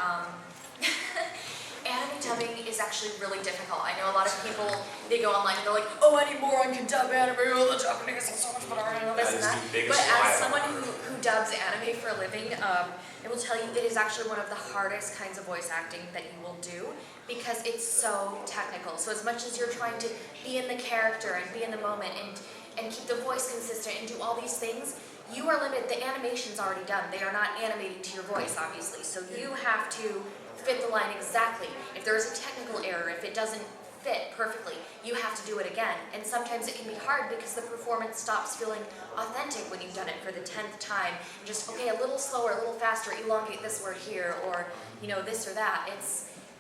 Anime dubbing is actually really difficult. I know a lot of people, they go online and they're like, oh, anyone can dub anime, oh, the Japanese is so much better, and all this and that. But as someone who dubs anime for a living, I will tell you it is actually one of the hardest kinds of voice acting that you will do because it's so technical. So as much as you're trying to be in the character and be in the moment and keep the voice consistent and do all these things, you are limited. The animation's already done. They are not animating to your voice, obviously. So you have to fit the line exactly. If there is a technical error, if it doesn't fit perfectly, you have to do it again. And sometimes it can be hard because the performance stops feeling authentic when you've done it for the 10th time. Just, okay, a little slower, a little faster, elongate this word here, or, you know, this or that.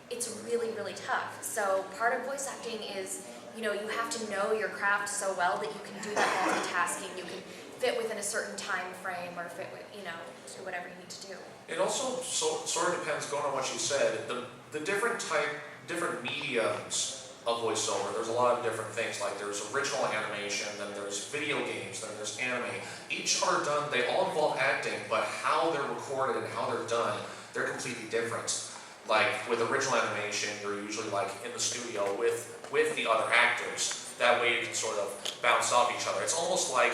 It's really, really tough. So part of voice acting is, you know, you have to know your craft so well that you can do that multitasking. You can fit within a certain time frame or fit with, you know, do whatever you need to do. It also sort of depends, going on what you said, the different mediums of voiceover. There's a lot of different things, like there's original animation, then there's video games, then there's anime. Each are done, they all involve acting, but how they're recorded and how they're done, they're completely different. Like with original animation, you're usually like in the studio with the other actors. That way you can sort of bounce off each other. It's almost like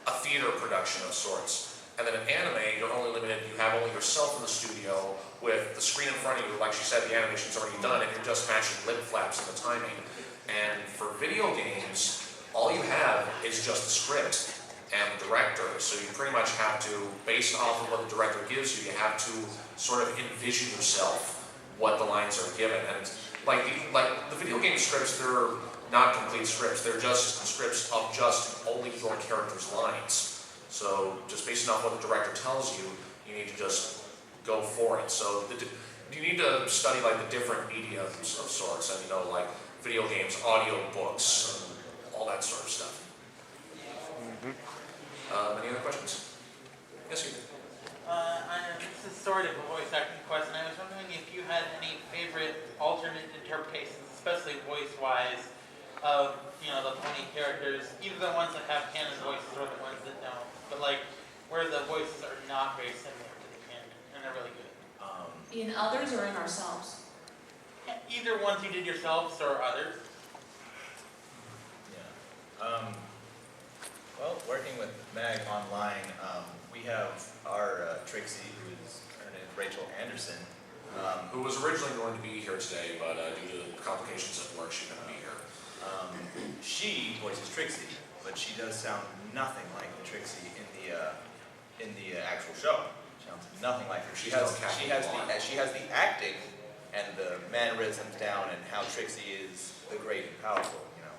a theater production of sorts. And then in anime, you're only limited, you have only yourself in the studio with the screen in front of you, like she said, the animation's already done, and you're just matching lip flaps and the timing. And for video games, all you have is just the script and the director, so you pretty much have to, based off of what the director gives you, you have to sort of envision yourself what the lines are given. And like the video game scripts, they're not complete scripts, they're just scripts of just only your character's lines. So just based on what the director tells you, you need to just go for it. So you need to study like the different mediums of sorts, and you know, like video games, audio books, all that sort of stuff. Any other questions? Yes, you do. This is sort of a voice acting question. I was wondering if you had any favorite alternate interpretations, especially voice-wise, of, you know, the pony characters, either the ones that have canon voices or the ones that don't. But like, where the voices are not very similar to the canon, and they're really good. In others or in ourselves? Either ones you did yourselves or others. Yeah. Well, working with Mag online, we we have our Trixie, her name is Rachel Anderson. Who was originally going to be here today, but due to complications at work, she couldn't be here. She voices Trixie, but she does sound nothing like the Trixie in the actual show. She sounds nothing like her. She has the acting and the mannerisms down and how Trixie is the great and powerful, you know.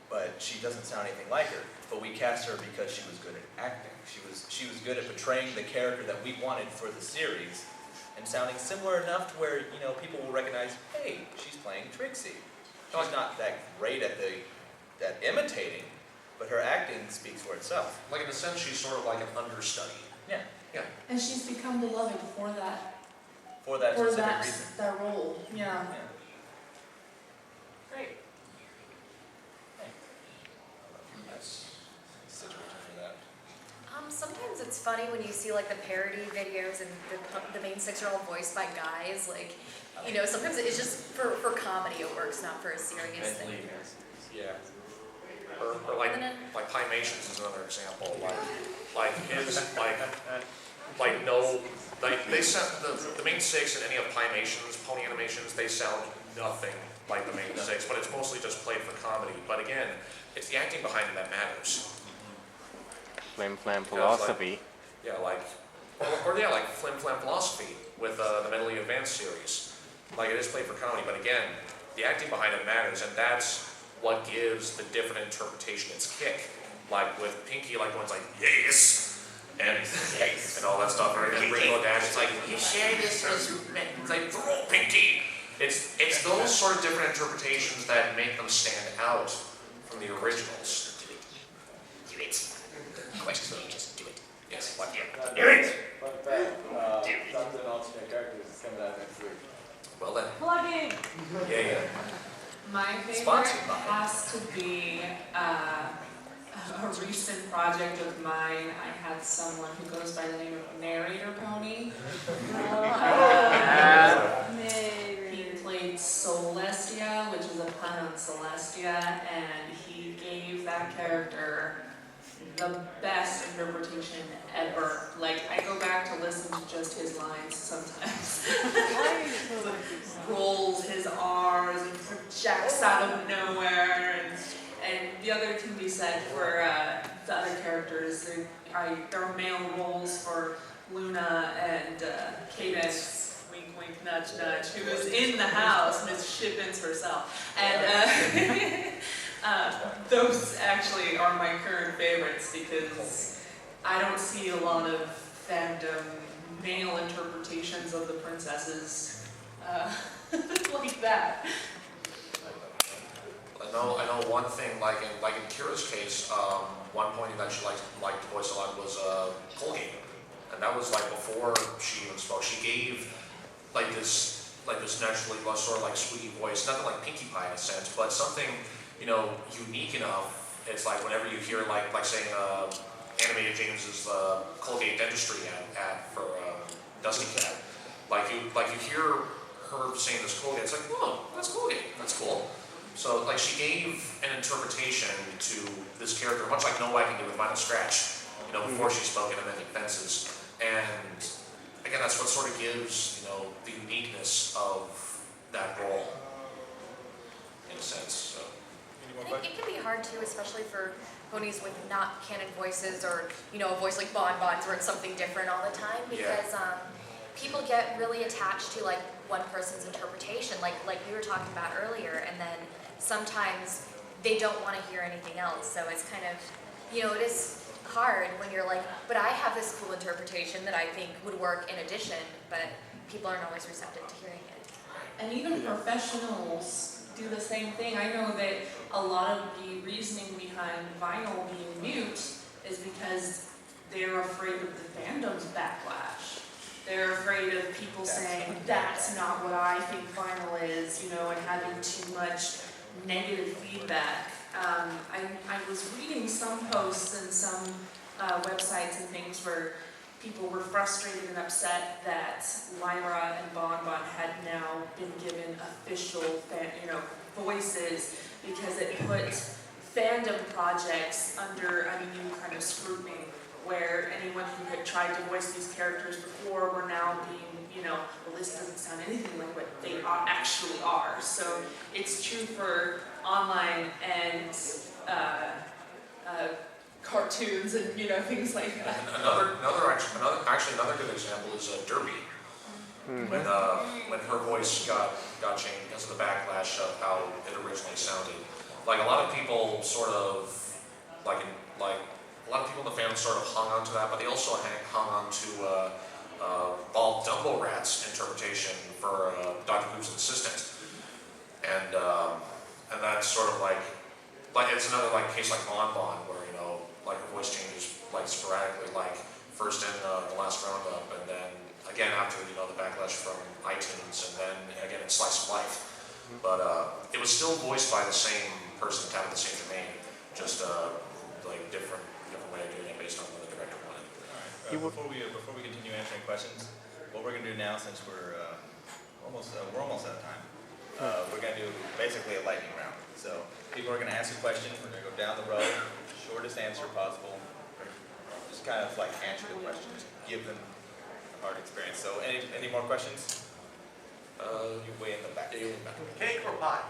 But she doesn't sound anything like her. But we cast her because she was good at acting. She was good at portraying the character that we wanted for the series, and sounding similar enough to where, you know, people will recognize, hey, she's playing Trixie. She's not that great at imitating, but her acting speaks for itself. Like in a sense, she's sort of like an understudy. Yeah. Yeah. And she's become beloved for that Specific reason. that role. Yeah. Great. That's the situation for that. Sometimes it's funny when you see like the parody videos and the main six are all voiced by guys. Like, you know, sometimes it's just for comedy it works, not for a serious thing. Yeah. Or like Pymations is another example. They sound the main six in any of Pymations, pony animations, they sound nothing like the main six, but it's mostly just played for comedy. But again, it's the acting behind it that matters. Flim Flam Philosophy. Like Flim Flam Philosophy with the Mentally Advanced series. Like, it is played for comedy, but again, the acting behind it matters, and that's what gives the different interpretation its kick. Like with Pinky, like one's like, yes, and all that stuff, and Ringo Dash, it's like, you share this, it's like, throw Pinky. It's those sort of different interpretations that make them stand out from the originals. Do it. Question, just do it. Yes, what? Yeah. Do it! Sons and alternate characters is coming out next week. Well then. Plugging! Yeah. My favorite Sponsored by. has to be a recent project of mine. I had someone who goes by the name of Narrator Pony. He played Celestia, which is a pun on Celestia, and he gave that character the best interpretation ever. Like, I go back to listen to just his lines sometimes. Rolls his R's and projects out of nowhere, and the other can be said for the other characters. There are male roles for Luna and Cadence, wink wink nudge nudge, who is in the house, Miss Shippins herself. And those actually are my current favorites because I don't see a lot of fandom male interpretations of the princesses like that. I know one thing, like in Kira's case, one pony that she liked to voice a lot was Colgate, and that was like before she even spoke. She gave like this naturally sort of like sweetie voice, nothing like Pinkie Pie in a sense, but something, you know, unique enough. It's like whenever you hear like saying Animated James's Colgate dentistry ad for Dusty Cat, like you hear her saying this Colgate, it's like, oh, that's Colgate, that's cool. So like she gave an interpretation to this character, much like No Wagging did with Vinyl Scratch, you know, before she spoke in Amending Fences. And again, that's what sort of gives, you know, the uniqueness of that role, in a sense. So. I think it can be hard too, especially for ponies with not canon voices, or, you know, a voice like Bon Bon's where it's something different all the time, because people get really attached to like one person's interpretation, like we were talking about earlier, and then sometimes they don't want to hear anything else. So it's kind of, you know, it is hard when you're like, but I have this cool interpretation that I think would work in addition, but people aren't always receptive to hearing it. And even professionals do the same thing. I know that a lot of the reasoning behind vinyl being mute is because they're afraid of the fandom's backlash. They're afraid of people saying, that's not what I think vinyl is, you know, and having too much negative feedback. I was reading some posts and some websites and things where people were frustrated and upset that Lyra and Bon Bon had now been given official, voices, because it put fandom projects under a new kind of scrutiny. where anyone who had tried to voice these characters before were now being, you know, well, this doesn't sound anything like what they actually are. So it's true for online and cartoons and, you know, things like that. Another good example is Derby. When her voice got changed because of the backlash of how it originally sounded. Like a lot of people sort of like a lot of people in the fandom sort of hung on to that, but they also hung on to Bald Dumbo Rat's interpretation for Dr. Who's assistant, and that's sort of like it's another like case like Bon Bon where like her voice changes like sporadically, like first in the last roundup, and then again after the backlash from iTunes, and then again in Slice of Life. But it was still voiced by the same person, having the same domain, just like different way of doing it based on what the director wanted. Before we continue answering questions, what we're going to do now, since we're almost out of time, we're going to do basically a lightning round. So people are going to ask a question. We're going to go down the road, shortest answer possible. Just kind of like answer the question, just give them a hard experience. So any more questions? You way in the back. Cake or pie?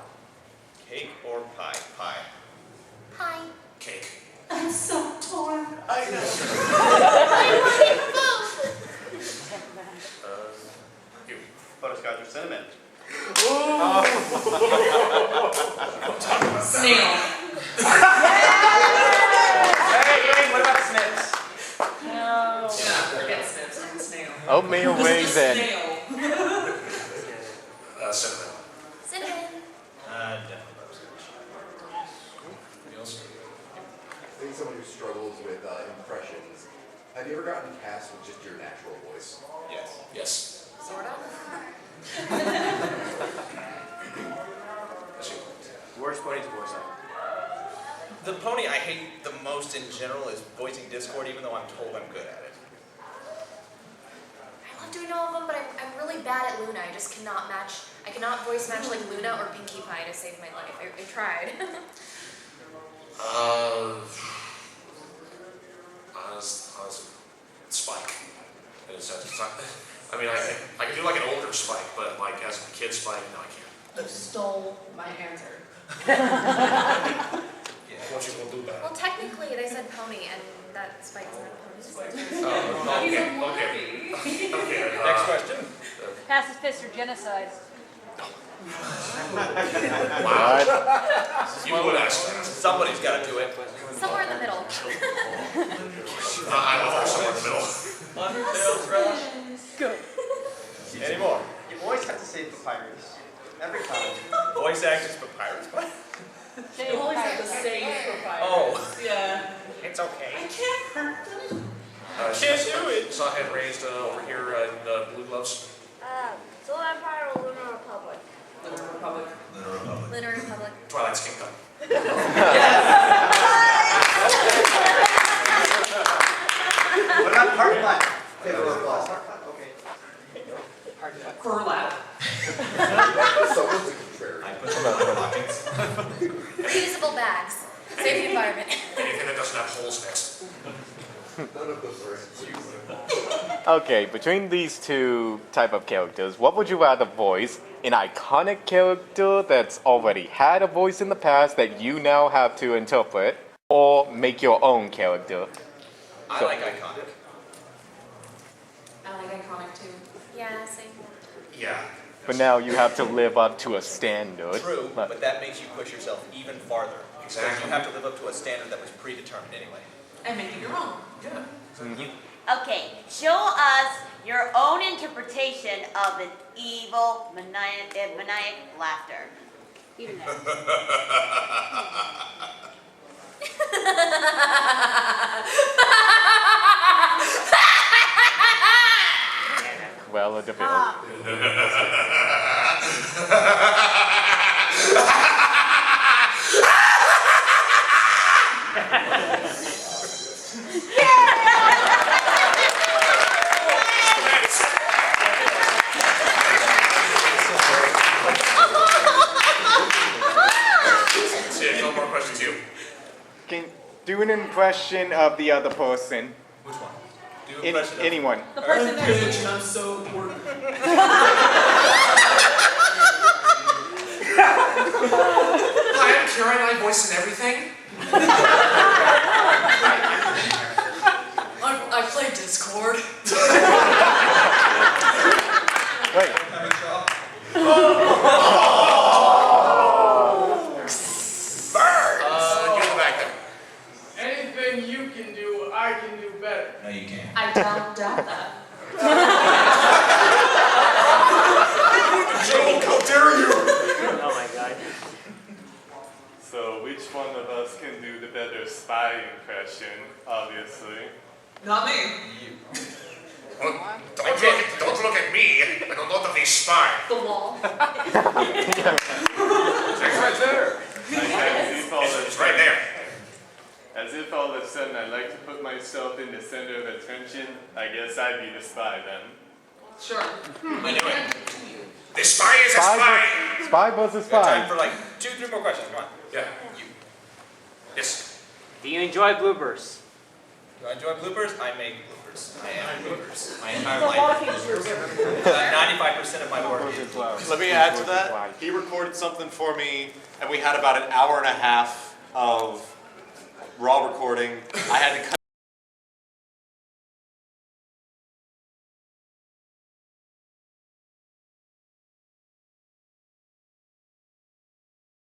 Cake or pie? Pie. Pie. Cake. I'm so torn. I know. You. Butterscotch or cinnamon? Snail. Hey, what about Snips? No. Forget Snips. I'm a snail. Oatmeal raisin. Cinnamon. Cinnamon. Definitely butterscotch. I think someone who struggles with impressions. Have you ever gotten cast with just your natural voice? Yes. Yes. Sort of. Worst pony to voice out. The pony I hate the most in general is voicing Discord, even though I'm told I'm good at it. I love doing all of them, but I'm really bad at Luna. I just cannot match. I cannot voice match like Luna or Pinkie Pie to save my life. I tried. Honestly, Spike. I mean, I can do like an older Spike, but like as a kid Spike, no, I can't. You stole my answer. What you gonna do about Well, technically, they said pony, and that Spike's not a pony. Okay. Next question. Passive fist or genocide? Wow. You would ask that. Somebody's got to do it. Somewhere in the middle. I love her somewhere in the middle. Undertale Rush. Good. Any more? You always have to say papyrus. Every time. Voice actors papyrus. What? You always have to save for fire. Oh. Yeah. It's okay. I can't hurt them. Can't do it. Saw hand raised over here in Blue Gloves. Soul Empire or Lunar Republic? Lunar Republic. Lunar Republic. Twilight's Kingdom. What about Heart Lab? Okay. Corlab. Someone's a contrarian. I put them in my pockets. Reusable bags. Save the environment. Anything that doesn't have holes next. None of those are answers. Okay, between these two type of characters, what would you rather voice? An iconic character that's already had a voice in the past that you now have to interpret, or make your own character? I like iconic. I like iconic too. Yeah, same. Yeah. But now you have to live up to a standard. True, but that makes you push yourself even farther. Exactly. Because you have to live up to a standard that was predetermined anyway. And make it your own. Yeah. Okay, show us your own interpretation of an evil, maniac laughter. Even that. Well, it depends. See, a couple more questions, you. Can do an impression of the other person. Which one? Do impression of Anyone. The person I'm next Pitch to and I'm so important. Hi, I'm Kieran, I voice and everything. I play Discord. Wait. Get it back there. Anything you can do, I can do better. No, you can't. I don't doubt that. Joe, how dare you? Oh my god. So which one of us can do the better spy impression, obviously? Not me. Don't look at me. I don't know the spy. The wall. It's right there. It's right there. As if all of a sudden I'd like to put myself in the center of attention, I guess I'd be the spy then. Sure. Anyway, the spy is a spy. Spy versus We got time spy. for like 2-3 more questions. Come on. Yeah. Yes. Do you enjoy bloopers? Do I enjoy bloopers? I make bloopers. I am bloopers. My entire the life walking is bloopers. 95% of my work is bloopers. Let me add to that. He recorded something for me, and we had about an hour and a half of raw recording. I had to cut